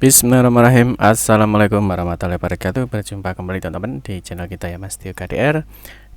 Bismillahirrahmanirrahim. Assalamualaikum warahmatullahi wabarakatuh. Berjumpa kembali teman-teman di channel kita ya, Mas Tio KDR.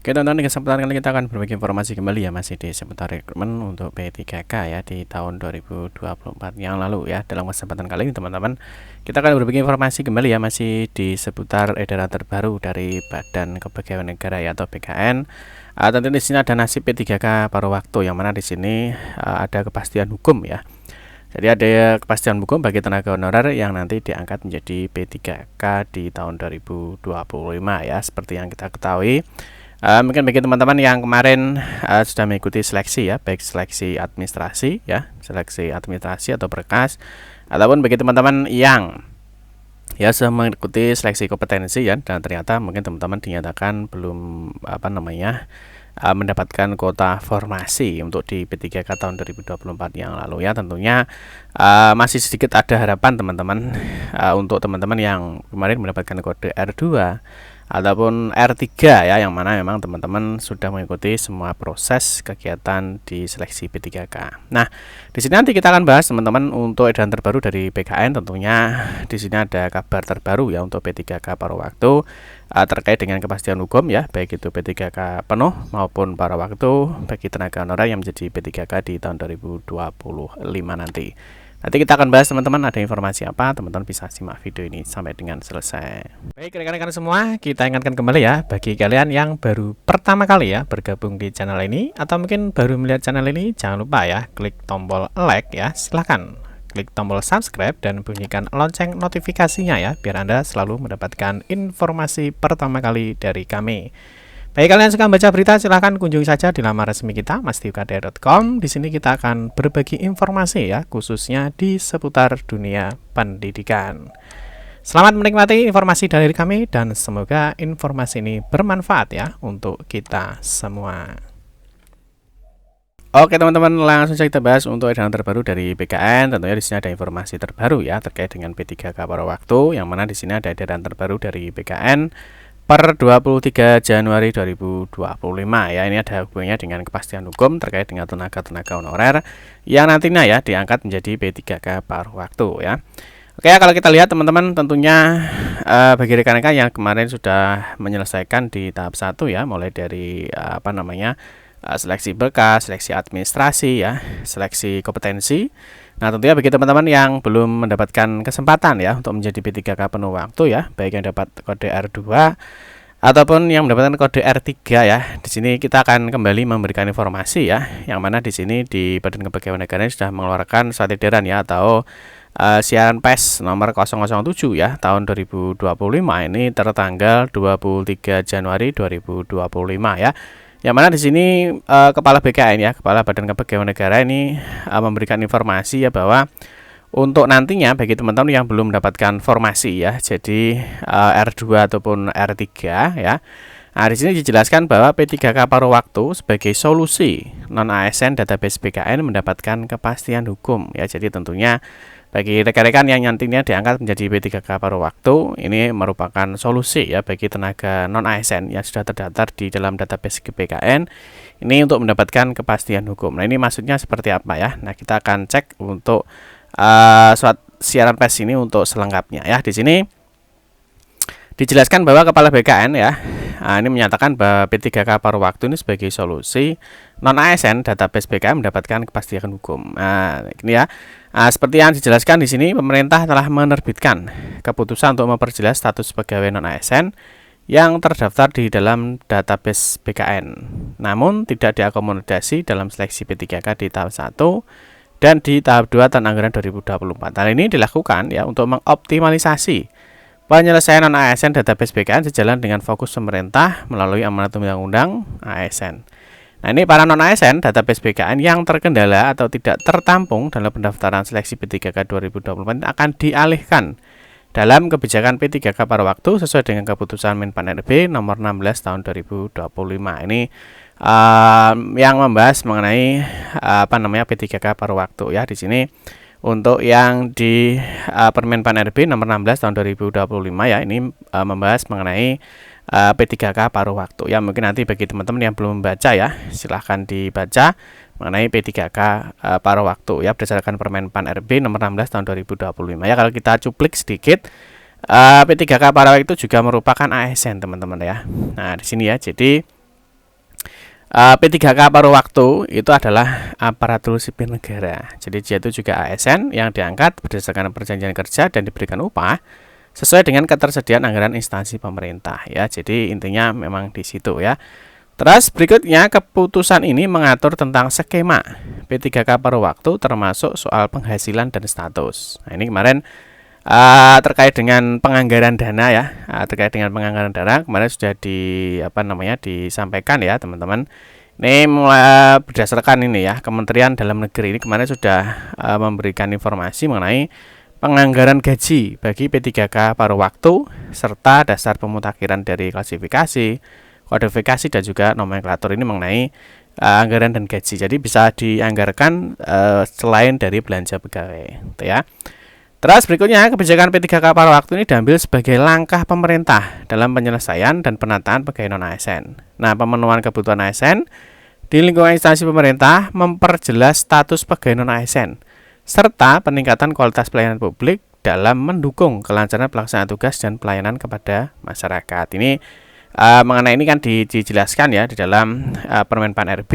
Oke teman-teman, di kesempatan kali kita akan berbagi informasi kembali ya, masih di seputar rekrutmen untuk P3K ya di tahun 2024 yang lalu ya. Dalam kesempatan kali ini teman-teman, kita akan berbagi informasi kembali ya, masih di seputar edaran terbaru dari Badan Kepegawaian Negara ya atau BKN. Tentu di sini ada nasib P3K paruh waktu, yang mana di sini ada kepastian hukum ya. Jadi ada kepastian hukum bagi tenaga honorer yang nanti diangkat menjadi P3K di tahun 2025 ya, seperti yang kita ketahui. Mungkin bagi teman-teman yang kemarin sudah mengikuti seleksi ya, baik seleksi administrasi ya, seleksi administrasi atau berkas, ataupun bagi teman-teman yang ya sudah mengikuti seleksi kompetensi ya, dan ternyata mungkin teman-teman dinyatakan belum mendapatkan kuota formasi untuk di P3K tahun 2024 yang lalu ya. Tentunya masih sedikit ada harapan teman-teman untuk teman-teman yang kemarin mendapatkan kode R2 ataupun R3 ya, yang mana memang teman-teman sudah mengikuti semua proses kegiatan di seleksi P3K. Nah, di sini nanti kita akan bahas teman-teman untuk edaran terbaru dari BKN. Tentunya di sini ada kabar terbaru ya untuk P3K paruh waktu terkait dengan kepastian hukum ya, baik itu P3K penuh maupun paruh waktu bagi tenaga honorer yang menjadi P3K di tahun 2025 nanti. Nanti kita akan bahas teman-teman, ada informasi apa, teman-teman bisa simak video ini sampai dengan selesai. Baik rekan-rekan semua, kita ingatkan kembali ya, bagi kalian yang baru pertama kali ya bergabung di channel ini, atau mungkin baru melihat channel ini, jangan lupa ya klik tombol like ya, silahkan klik tombol subscribe dan bunyikan lonceng notifikasinya ya, biar Anda selalu mendapatkan informasi pertama kali dari kami. Bagi kalian yang suka baca berita, silahkan kunjungi saja di laman resmi kita, mastiukdr.com. Di sini kita akan berbagi informasi ya, khususnya di seputar dunia pendidikan. Selamat menikmati informasi dari kami dan semoga informasi ini bermanfaat ya untuk kita semua. Oke teman-teman, langsung saja kita bahas untuk edaran terbaru dari BKN. Tentunya di sini ada informasi terbaru ya terkait dengan P3K paruh waktu, yang mana di sini ada edaran terbaru dari BKN per 23 Januari 2025 ya. Ini ada hubungannya dengan kepastian hukum terkait dengan tenaga-tenaga honorer yang nantinya ya diangkat menjadi P3K paruh waktu ya. Oke, kalau kita lihat teman-teman, tentunya bagi rekan-rekan yang kemarin sudah menyelesaikan di tahap 1 ya, mulai dari seleksi berkas, seleksi administrasi ya, seleksi kompetensi. Nah, tentunya bagi teman-teman yang belum mendapatkan kesempatan ya untuk menjadi P3K penuh waktu ya, baik yang dapat kode R2 ataupun yang mendapatkan kode R3 ya. Di sini kita akan kembali memberikan informasi ya, yang mana di sini di Badan Kepegawaian Negara sudah mengeluarkan surat edaran ya, atau siaran pers nomor 007 ya tahun 2025 ini tertanggal 23 Januari 2025 ya. Yang mana di sini Kepala BKN ya, Kepala Badan Kepegawaian Negara ini memberikan informasi ya, bahwa untuk nantinya bagi teman-teman yang belum mendapatkan formasi ya, jadi R2 ataupun R3 ya. Nah, di sini dijelaskan bahwa P3K paruh waktu sebagai solusi non ASN database BKN mendapatkan kepastian hukum ya. Jadi tentunya bagi rekan-rekan yang nantinya diangkat menjadi P3K paruh waktu, ini merupakan solusi ya bagi tenaga non ASN yang sudah terdaftar di dalam database BKN ini untuk mendapatkan kepastian hukum. Nah, ini maksudnya seperti apa ya? Nah, kita akan cek untuk surat siaran pers ini untuk selengkapnya ya. Di sini dijelaskan bahwa Kepala BKN ya, ini menyatakan bahwa P3K paruh waktu ini sebagai solusi non ASN database BKN mendapatkan kepastian hukum. Nah, ini ya. Seperti yang dijelaskan di sini, pemerintah telah menerbitkan keputusan untuk memperjelas status pegawai non ASN yang terdaftar di dalam database BKN, namun tidak diakomodasi dalam seleksi P3K di tahap 1 dan di tahap 2 tahun anggaran 2024. Hal ini dilakukan ya untuk mengoptimalisasi penyelesaian non ASN database BKN sejalan dengan fokus pemerintah melalui amanat undang-undang ASN. Nah, ini para non ASN database BKN yang terkendala atau tidak tertampung dalam pendaftaran seleksi P3K 2024 akan dialihkan dalam kebijakan P3K paruh waktu sesuai dengan keputusan Menpan RB nomor 16 tahun 2025. Ini yang membahas mengenai P3K paruh waktu ya. Di sini untuk yang di Permenpan RB nomor 16 tahun 2025 ya, ini membahas mengenai P3K paruh waktu ya. Mungkin nanti bagi teman-teman yang belum membaca ya, silahkan dibaca mengenai P3K paruh waktu ya berdasarkan Permen-Pan RB nomor 16 tahun 2025 ya. Kalau kita cuplik sedikit, P3K paruh waktu itu juga merupakan ASN teman-teman ya. Nah, di sini ya. Jadi P3K paruh waktu itu adalah aparatur sipil negara. Jadi dia itu juga ASN yang diangkat berdasarkan perjanjian kerja dan diberikan upah sesuai dengan ketersediaan anggaran instansi pemerintah ya. Jadi intinya memang di situ ya. Terus berikutnya keputusan ini mengatur tentang skema P3K paruh waktu termasuk soal penghasilan dan status. Nah, ini kemarin terkait dengan penganggaran dana ya, terkait dengan penganggaran dana kemarin sudah disampaikan ya teman-teman. Ini mulai berdasarkan ini ya, Kementerian Dalam Negeri ini kemarin sudah memberikan informasi mengenai penganggaran gaji bagi P3K paruh waktu serta dasar pemutakhiran dari klasifikasi, kodifikasi dan juga nomenklatur ini mengenai anggaran dan gaji. Jadi bisa dianggarkan selain dari belanja pegawai, gitu ya. Terus berikutnya kebijakan P3K paruh waktu ini diambil sebagai langkah pemerintah dalam penyelesaian dan penataan pegawai non ASN. Nah, pemenuhan kebutuhan ASN di lingkungan instansi pemerintah memperjelas status pegawai non ASN serta peningkatan kualitas pelayanan publik dalam mendukung kelancaran pelaksanaan tugas dan pelayanan kepada masyarakat. Ini mengenai ini kan dijelaskan ya di dalam Permen-Pan RB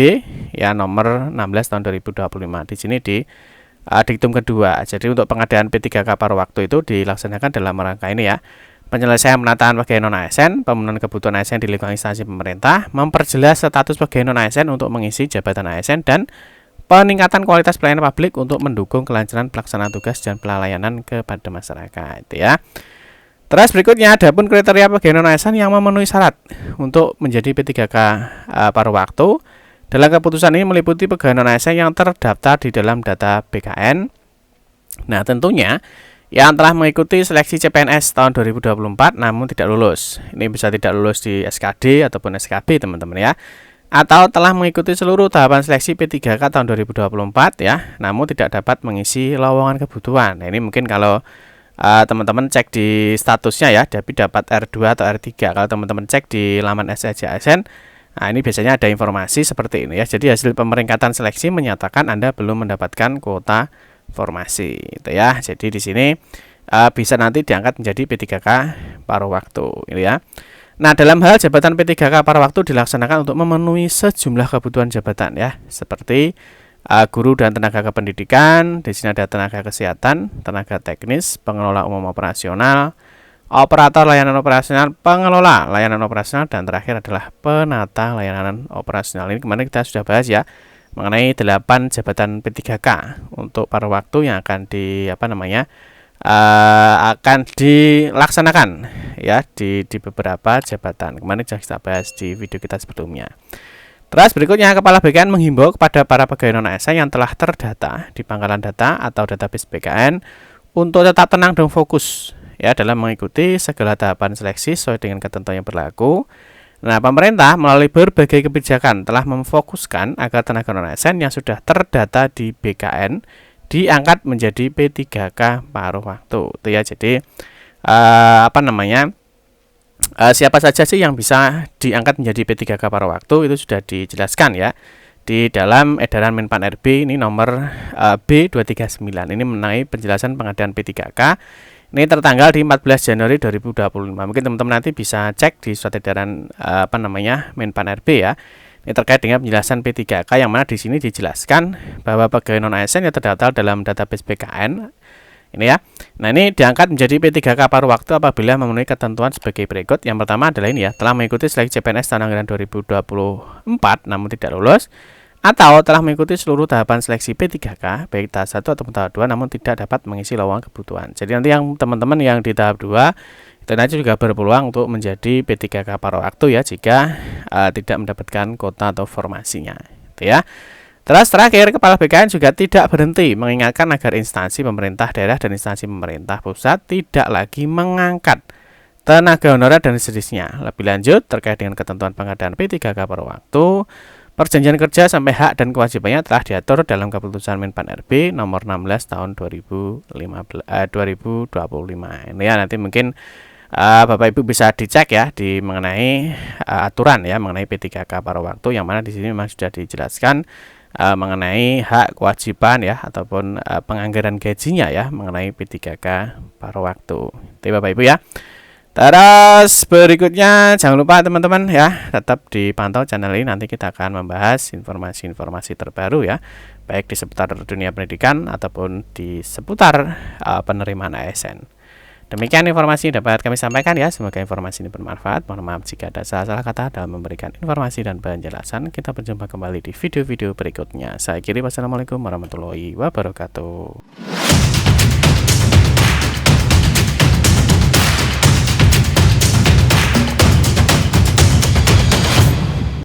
ya nomor 16 tahun 2025. Di sini di diktum kedua. Jadi untuk pengadaan P3K paruh waktu itu dilaksanakan dalam rangka ini ya. Penyelesaian penataan pegawai non ASN, pemenuhan kebutuhan ASN di lingkungan instansi pemerintah, memperjelas status pegawai non ASN untuk mengisi jabatan ASN dan peningkatan kualitas pelayanan publik untuk mendukung kelancaran pelaksanaan tugas dan pelayanan kepada masyarakat ya. Terus berikutnya ada pun kriteria pegawai non ASN yang memenuhi syarat untuk menjadi P3K paruh waktu. Dalam keputusan ini meliputi pegawai non ASN yang terdaftar di dalam data BKN. Nah, tentunya yang telah mengikuti seleksi CPNS tahun 2024 namun tidak lulus. Ini bisa tidak lulus di SKD ataupun SKB teman-teman ya. Atau telah mengikuti seluruh tahapan seleksi P3K tahun 2024 ya, namun tidak dapat mengisi lowongan kebutuhan. Nah, ini mungkin kalau teman-teman cek di statusnya ya, tapi dapat R2 atau R3. Kalau teman-teman cek di laman SJASN, nah ini biasanya ada informasi seperti ini ya. Jadi hasil pemeringkatan seleksi menyatakan Anda belum mendapatkan kuota formasi, gitu ya. Jadi di sini bisa nanti diangkat menjadi P3K paruh waktu, ini ya. Nah, dalam hal jabatan P3K paruh waktu dilaksanakan untuk memenuhi sejumlah kebutuhan jabatan ya, seperti guru dan tenaga kependidikan. Di sini ada tenaga kesehatan, tenaga teknis, pengelola umum operasional, operator layanan operasional, pengelola layanan operasional, dan terakhir adalah penata layanan operasional. Ini kemarin kita sudah bahas ya mengenai 8 jabatan P3K untuk paruh waktu yang akan akan dilaksanakan ya di beberapa jabatan. Kemarin sudah kita bahas di video kita sebelumnya. Terus berikutnya Kepala BKN menghimbau kepada para pegawai non ASN yang telah terdata di pangkalan data atau database BKN untuk tetap tenang dan fokus ya dalam mengikuti segala tahapan seleksi sesuai dengan ketentuan yang berlaku. Nah, pemerintah melalui berbagai kebijakan telah memfokuskan agar tenaga non ASN yang sudah terdata di BKN diangkat menjadi P3K paruh waktu. Itu ya. Jadi siapa saja sih yang bisa diangkat menjadi P3K paruh waktu itu sudah dijelaskan ya di dalam edaran Menpan RB ini nomor B239. Ini mengenai penjelasan pengadaan P3K. Ini tertanggal di 14 Januari 2025. Mungkin teman-teman nanti bisa cek di surat edaran Menpan RB ya. Ini terkait dengan penjelasan P3K yang mana di sini dijelaskan bahwa pegawai non ASN yang terdaftar dalam database BKN ini ya. Nah, ini diangkat menjadi P3K paruh waktu apabila memenuhi ketentuan sebagai berikut. Yang pertama adalah ini ya, telah mengikuti seleksi CPNS tahun anggaran 2024 namun tidak lulus, atau telah mengikuti seluruh tahapan seleksi P3K baik tahap 1 ataupun tahap 2 namun tidak dapat mengisi lowongan kebutuhan. Jadi nanti yang teman-teman yang di tahap 2 itu nanti juga berpeluang untuk menjadi P3K paruh waktu ya jika tidak mendapatkan kuota atau formasinya, gitu ya. Terus terakhir, Kepala BKN juga tidak berhenti mengingatkan agar instansi pemerintah daerah dan instansi pemerintah pusat tidak lagi mengangkat tenaga honorer dan sejenisnya. Lebih lanjut terkait dengan ketentuan pengadaan P3K paruh waktu, perjanjian kerja sampai hak dan kewajibannya telah diatur dalam keputusan Menpan RB nomor 16 tahun 2025. Ini ya, nanti mungkin Bapak Ibu bisa dicek ya di mengenai aturan ya mengenai P3K paruh waktu yang mana di sini memang sudah dijelaskan mengenai hak kewajiban ya ataupun penganggaran gajinya ya mengenai P3K paruh waktu. Itu Bapak Ibu ya. Terus berikutnya jangan lupa teman-teman ya tetap dipantau channel ini, nanti kita akan membahas informasi-informasi terbaru ya baik di seputar dunia pendidikan ataupun di seputar penerimaan ASN. Demikian informasi dapat kami sampaikan ya, semoga informasi ini bermanfaat. Mohon maaf jika ada salah-salah kata dalam memberikan informasi dan penjelasan. Kita berjumpa kembali di video-video berikutnya. Saya kiri, wassalamualaikum warahmatullahi wabarakatuh.